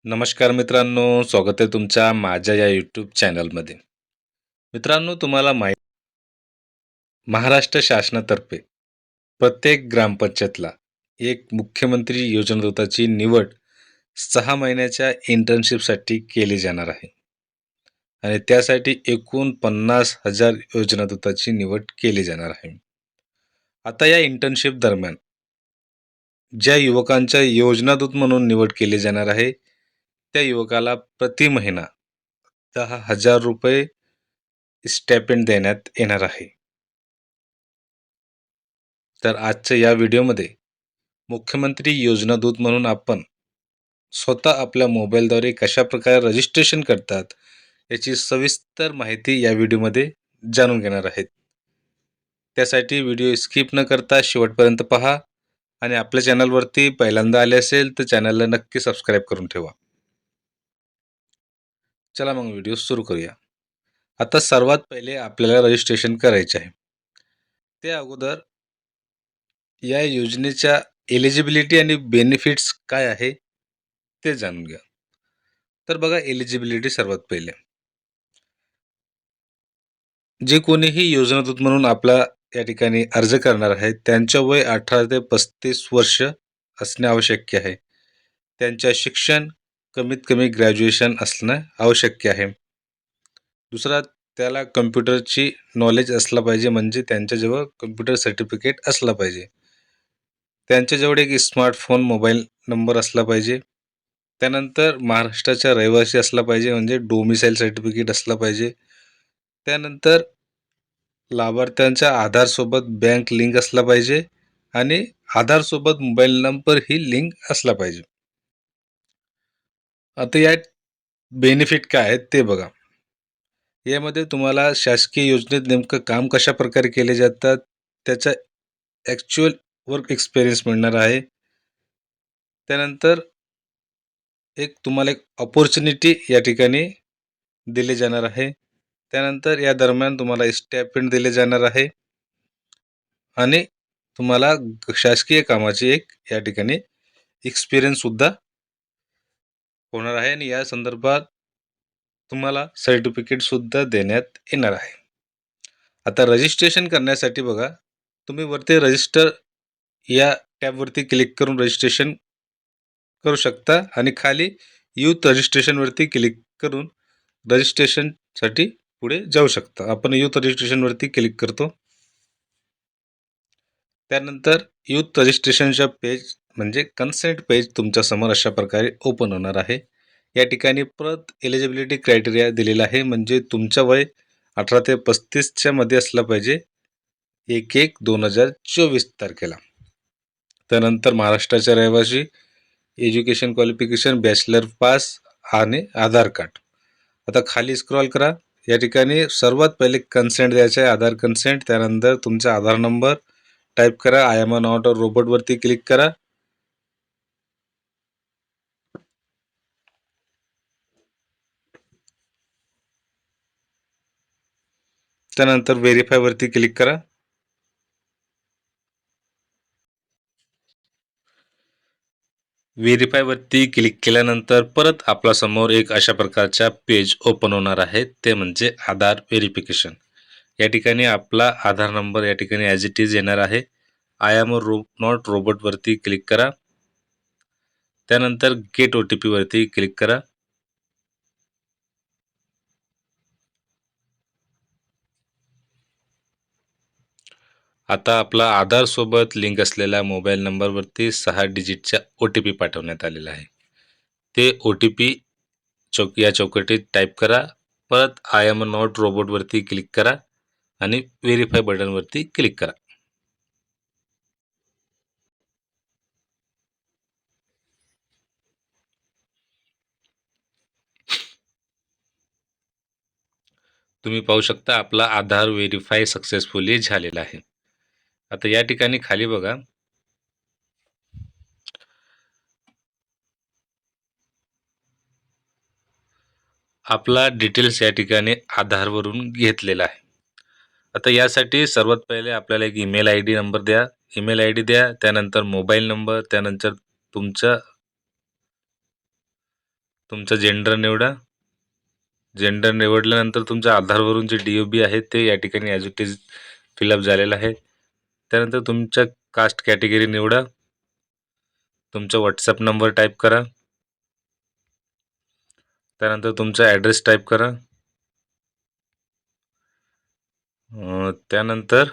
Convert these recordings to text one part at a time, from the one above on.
नमस्कार मित्रांनो, स्वागत आहे तुमच्या माझ्या या यूट्यूब चॅनलमध्ये. मित्रांनो, तुम्हाला महाराष्ट्र शासनातर्फे प्रत्येक ग्रामपंचायतला एक मुख्यमंत्री योजनादूताची निवड 6 महिन्याच्या इंटर्नशिपसाठी केली जाणार आहे आणि त्यासाठी एकूण 50,000 योजनादूताची निवड केली जाणार आहे. आता या इंटर्नशिप दरम्यान ज्या युवकांच्या योजनादूत म्हणून निवड केली जाणार आहे, त्या युवकाला प्रति महिना 10,000 रुपये स्टायपेंड देण्यात येणार आहे. तर आजच्या या व्हिडिओमध्ये मुख्यमंत्री योजना दूत म्हणून आपण स्वतः आपल्या मोबाईलद्वारे कशाप्रकारे रजिस्ट्रेशन करतात याची सविस्तर माहिती या व्हिडिओमध्ये जाणून घेणार आहेत. त्यासाठी व्हिडिओ स्किप न करता शेवटपर्यंत पहा आणि आपल्या चॅनलवरती पहिल्यांदा आले असेल तर चॅनलला नक्की सबस्क्राईब करून ठेवा. चला मग व्हिडिओ सुरू करूया. आता सर्वात पहिले आपल्याला रजिस्ट्रेशन करायचे आहे. त्या अगोदर या योजनेच्या एलिजिबिलिटी आणि बेनिफिट्स काय आहे ते जाणून घ्या. तर बघा, एलिजिबिलिटी सर्वात पहिले. जे कोणीही योजनादूत म्हणून आपला या ठिकाणी अर्ज करणार आहेत त्यांच्या वय 18 ते 35 वर्ष असणे आवश्यक आहे. त्यांच्या शिक्षण कमीत कमी ग्रॅज्युएशन असणं आवश्यक आहे. दुसरा, त्याला कम्प्युटरची नॉलेज असला पाहिजे, म्हणजे त्यांच्याजवळ कम्प्युटर सर्टिफिकेट असला पाहिजे. त्यांच्याजवळ एक स्मार्टफोन मोबाईल नंबर असला पाहिजे. त्यानंतर महाराष्ट्राचा रहिवासी असला पाहिजे, म्हणजे डोमिसाईल सर्टिफिकेट असला पाहिजे. त्यानंतर लाभार्थ्यांच्या आधारसोबत बँक लिंक असला पाहिजे आणि आधारसोबत मोबाईल नंबर ही लिंक असला पाहिजे. आता या बेनिफिट काय आहेत ते बघा. यामध्ये तुम्हाला शासकीय योजनेत नेमकं काम कशा प्रकारे केले जातात त्याचा ॲक्च्युअल वर्क एक्सपिरियन्स मिळणार आहे. त्यानंतर तुम्हाला एक अपॉर्च्युनिटी या ठिकाणी दिली जाणार आहे. त्यानंतर या दरम्यान तुम्हाला स्टायपेंड दिले जाणार आहे आणि तुम्हाला शासकीय कामाची एक या ठिकाणी एक्सपिरियन्ससुद्धा होणार आहे आणि या संदर्भात तुम्हाला सर्टिफिकेटसुद्धा देण्यात येणार आहे. आता रजिस्ट्रेशन करण्यासाठी बघा, तुम्ही वरती रजिस्टर या टॅबवरती क्लिक करून रजिस्ट्रेशन करू शकता आणि खाली यूथ रजिस्ट्रेशनवरती क्लिक करून रजिस्ट्रेशनसाठी पुढे जाऊ शकता. आपण यूथ रजिस्ट्रेशनवरती क्लिक करतो. त्यानंतर यूथ रजिस्ट्रेशनच्या पेज म्हणजे कन्सेंट पेज तुमच्यासमोर अशा प्रकारे ओपन होणार आहे. या ठिकाणी परत एलिजिबिलिटी क्रायटेरिया दिलेला आहे, म्हणजे तुमचं वय 18 ते 35च्या मध्ये असलं पाहिजे 1/1/2024 तारखेला. त्यानंतर महाराष्ट्राच्या रहिवासी, एज्युकेशन क्वालिफिकेशन बॅचलर पास आणि आधार कार्ड. आता खाली स्क्रॉल करा. या ठिकाणी सर्वात पहिले कन्सेंट द्यायचं आहे, आधार कन्सेंट. त्यानंतर तुमचा आधार नंबर टाईप करा. आय एम नॉट अ रोबोटवरती क्लिक करा. त्यानंतर व्हेरीफायवरती क्लिक करा. व्हेरीफायवरती क्लिक केल्यानंतर परत आपल्यासमोर एक अशा प्रकारच्या पेज ओपन होणार आहे, ते म्हणजे आधार व्हेरिफिकेशन. या ठिकाणी आपला आधार नंबर या ठिकाणी ॲज इट इज येणार आहे. आय एम नॉट रोबोटवरती क्लिक करा. त्यानंतर गेट OTP वरती क्लिक करा. आता आपला आधारसोबत लिंक असलेल्या मोबाईल नंबरवरती 6 डिजिटचा OTP पाठवण्यात आलेला आहे. ते OTP या चौकटीत टाईप करा. परत आय एम नॉट रोबोटवरती क्लिक करा आणि व्हेरीफाय बटनवरती क्लिक करा. तुम्ही पाहू शकता आपला आधार व्हेरीफाय सक्सेसफुली झालेला आहे. आता या ठिकाणी खाली बघा, आपला डिटेल्स या ठिकाणी आधारवरून घेतलेला आहे. आता यासाठी सर्वात पहिले आपल्याला एक ईमेल ID नंबर द्या, ईमेल ID द्या. त्यानंतर मोबाईल नंबर, त्यानंतर तुमचा तुमचा जेंडर निवडा. जेंडर निवडल्यानंतर तुमच्या आधारवरून जे DOB आहे ते या ठिकाणी ॲज इट इज फिलअप झालेलं आहे. त्यानंतर तुमच्या कास्ट कॅटेगरी निवडा. तुमचा WhatsApp नंबर टाईप करा. त्यानंतर तुमचा ॲड्रेस टाईप करा. त्यानंतर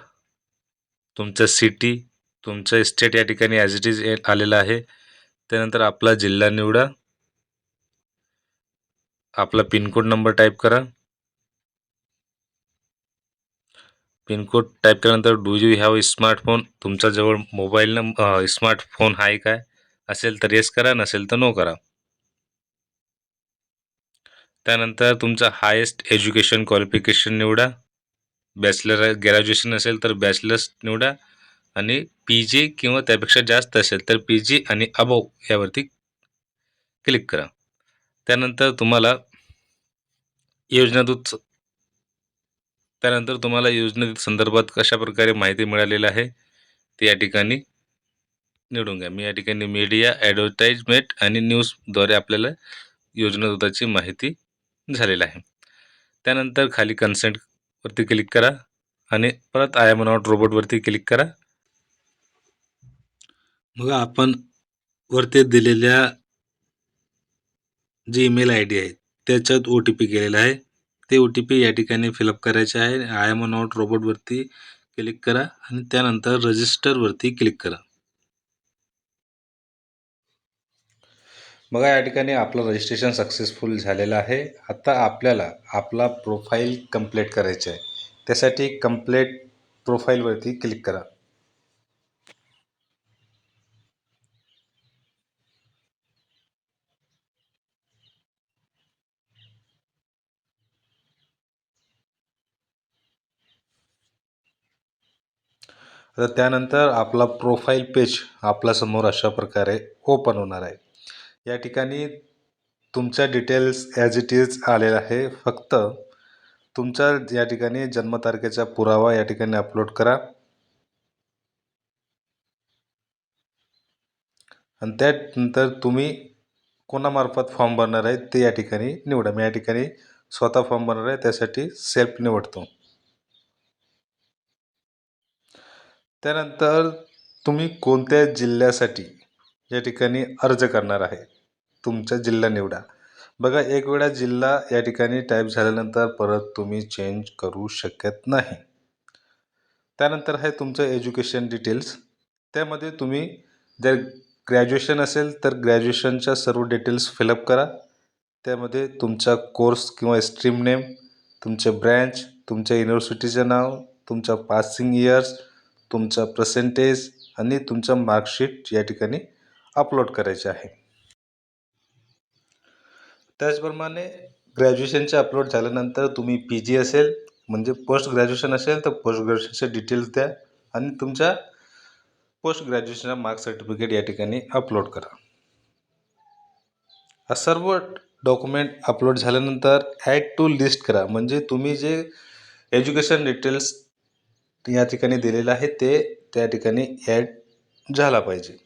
तुमचं सिटी, तुमचं स्टेट या ठिकाणी ॲज इट इज आलेलं आहे. त्यानंतर आपला जिल्हा निवडा. आपला पिनकोड नंबर टाईप करा. पिनकोड टाईप केल्यानंतर डू यू हॅव स्मार्टफोन, तुमच्याजवळ मोबाईल स्मार्टफोन आहे काय, असेल तर येस करा, नसेल तर नो करा. त्यानंतर तुमचं हायेस्ट एज्युकेशन क्वालिफिकेशन निवडा. बॅचलर ग्रॅज्युएशन असेल तर बॅचलर्स निवडा आणि PG किंवा त्यापेक्षा जास्त असेल तर PG आणि अबोव यावरती क्लिक करा. त्यानंतर तुम्हाला योजनादूत योजने संदर्भात कशा प्रकारे माहिती मिळालेली आहे ते या ठिकाणी निवडून घ्या. मी या ठिकाणी मीडिया, ॲडव्हर्टाइजमेंट आणि न्यूजद्वारे आपल्याला योजनादूताची माहिती झालेली आहे. त्यानंतर खाली कन्सेंटवरती क्लिक करा आणि परत आय एम नॉट रोबोटवरती क्लिक करा. मग आपण वरती दिलेल्या जी ईमेल ID आहे त्याच्यात OTP गेलेला आहे. ते OTP या ठिकाणी फिलअप करायचे आहे. आय एम नॉट रोबोटवरती क्लिक करा आणि त्यानंतर रजिस्टरवरती क्लिक करा. बघा या ठिकाणी आपलं रजिस्ट्रेशन सक्सेसफुल झालेलं आहे. आता आपल्याला आपला प्रोफाईल कंप्लीट करायचा आहे. त्यासाठी कंप्लीट प्रोफाईलवरती क्लिक करा. तर त्यानंतर आपला प्रोफाईल पेज आपल्यासमोर अशा प्रकारे ओपन होणार आहे. या ठिकाणी तुमच्या डिटेल्स ॲज इट इज आलेलं आहे. फक्त तुमच्या या ठिकाणी जन्मतारखेचा पुरावा या ठिकाणी अपलोड करा आणि त्यानंतर तुम्ही कोणामार्फत फॉर्म भरणार आहे ते या ठिकाणी निवडा. मी या ठिकाणी स्वतः फॉर्म भरणार आहे, त्यासाठी सेल्फ निवडतो. त्यानंतर तुम्ही कोणत्या जिल्ह्यासाठी या ठिकाणी अर्ज करणार आहे तुमचा जिल्हा निवडा. बघा एक वेळा जिल्हा या ठिकाणी टाईप झाल्यानंतर परत तुम्ही चेंज करू शकत नाही. त्यानंतर आहे तुमचं एज्युकेशन डिटेल्स. त्यामध्ये तुम्ही जर ग्रॅज्युएशन असेल तर ग्रॅज्युएशनच्या सर्व डिटेल्स फिलअप करा. त्यामध्ये तुमचा कोर्स किंवा स्ट्रीम नेम, तुमचे ब्रँच, तुमच्या युनिव्हर्सिटीचं नाव, तुमचा पासिंग इयर्स, तुमचा पर्सेंटेज आणि तुमचं मार्कशीट या ठिकाणी अपलोड करायचे आहे. त्याचप्रमाणे ग्रॅज्युएशनचे अपलोड झाल्यानंतर तुम्ही PG असेल म्हणजे पोस्ट ग्रॅज्युएशन असेल तर पोस्ट ग्रॅज्युएशनचे डिटेल्स द्या आणि तुमच्या पोस्ट ग्रॅज्युएशनचा मार्क सर्टिफिकेट या ठिकाणी अपलोड करा. हा सर्व डॉक्युमेंट अपलोड झाल्यानंतर ॲड टू लिस्ट करा. म्हणजे तुम्ही जे एज्युकेशन डिटेल्स या ठिकाणी दिलेलं आहे ते त्या ठिकाणी ॲड झाला पाहिजे.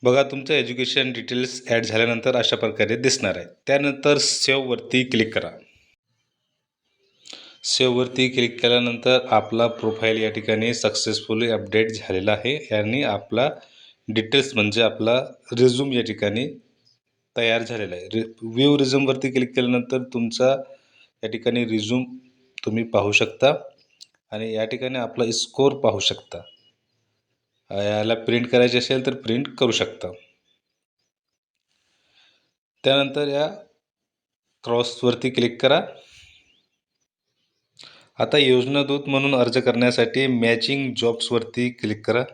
बघा, तुमचं एज्युकेशन डिटेल्स ॲड झाल्यानंतर अशा प्रकारे दिसणार आहे. त्यानंतर सेव्हवरती क्लिक करा. सेव्हवरती क्लिक केल्यानंतर आपला प्रोफाईल या ठिकाणी सक्सेसफुली अपडेट झालेला आहे आणि आपला डिटेल्स म्हणजे आपला रिझ्यूम या ठिकाणी तयार झालेला आहे. व्ह्यू रिझ्यूमवरती क्लिक केल्यानंतर तुमचा या ठिकाणी रिझ्यूम तुम्ही पाहू शकता आणि या ठिकाणी आपला स्कोर पाहू शकता. याला प्रिंट करायचे असेल तर प्रिंट करू शकता. त्यानंतर या क्रॉसवरती क्लिक करा. आता योजना दूत म्हणून अर्ज करण्यासाठी मॅचिंग जॉब्सवरती क्लिक करा.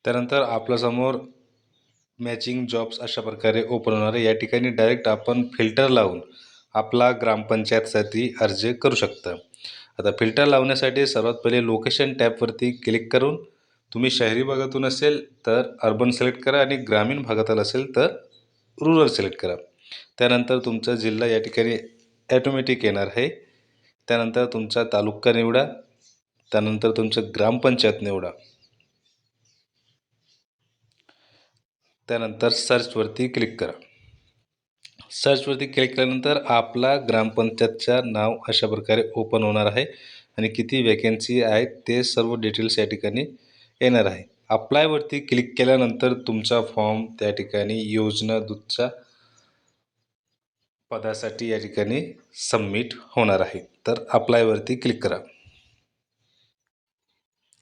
त्यानंतर आपल्यासमोर मॅचिंग जॉब्स अशा प्रकारे ओपन होणार आहे. या ठिकाणी डायरेक्ट आपण फिल्टर लावून आपला ग्रामपंचायतसाठी अर्ज करू शकता. आता फिल्टर लावण्यासाठी सर्वात पहिले लोकेशन टॅबवरती क्लिक करून तुम्ही शहरी भागातून असेल तर अर्बन सिलेक्ट करा आणि ग्रामीण भागातील असेल तर रुरल सिलेक्ट करा. त्यानंतर तुमचा जिल्हा या ठिकाणी ॲटोमॅटिक येणार आहे. त्यानंतर तुमचा तालुका निवडा. त्यानंतर तुमचं ग्रामपंचायत निवडा. त्यानंतर सर्चवरती क्लिक करा. सर्चवरती क्लिक केल्यानंतर आपला ग्रामपंचायतचं नाव अशा प्रकारे ओपन होणार आहे आणि किती वॅकन्सी आहेत ते सर्व डिटेल्स या ठिकाणी येणार आहे. अप्लायवरती क्लिक केल्यानंतर तुमचा फॉर्म त्या ठिकाणी योजना दूतच्या पदासाठी या ठिकाणी सबमिट होणार आहे. तर अप्लायवरती क्लिक करा.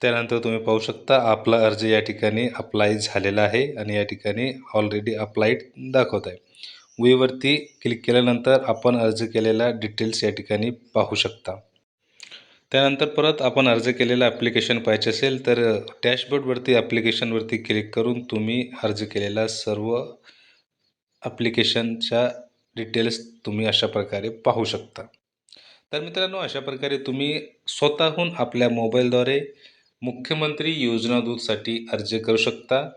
त्यानंतर तुम्ही पाहू शकता आपला अर्ज या ठिकाणी अप्लाय झालेला आहे आणि या ठिकाणी ऑलरेडी अप्लाईड दाखवत आहे. व्ह्यूवरती क्लिक केल्यानंतर आपण अर्ज केलेला डिटेल्स या ठिकाणी पाहू शकता. त्यानंतर परत आपण अर्ज केलेलं ॲप्लिकेशन पाहिजे असेल तर डॅशबोर्डवरती ॲप्लिकेशनवरती क्लिक करून तुम्ही अर्ज केलेला सर्व ॲप्लिकेशनच्या डिटेल्स तुम्ही अशा प्रकारे पाहू शकता. तर मित्रांनो, अशा प्रकारे तुम्ही स्वतःहून आपल्या मोबाईलद्वारे मुख्यमंत्री योजना दूतसाठी अर्ज करू शकता.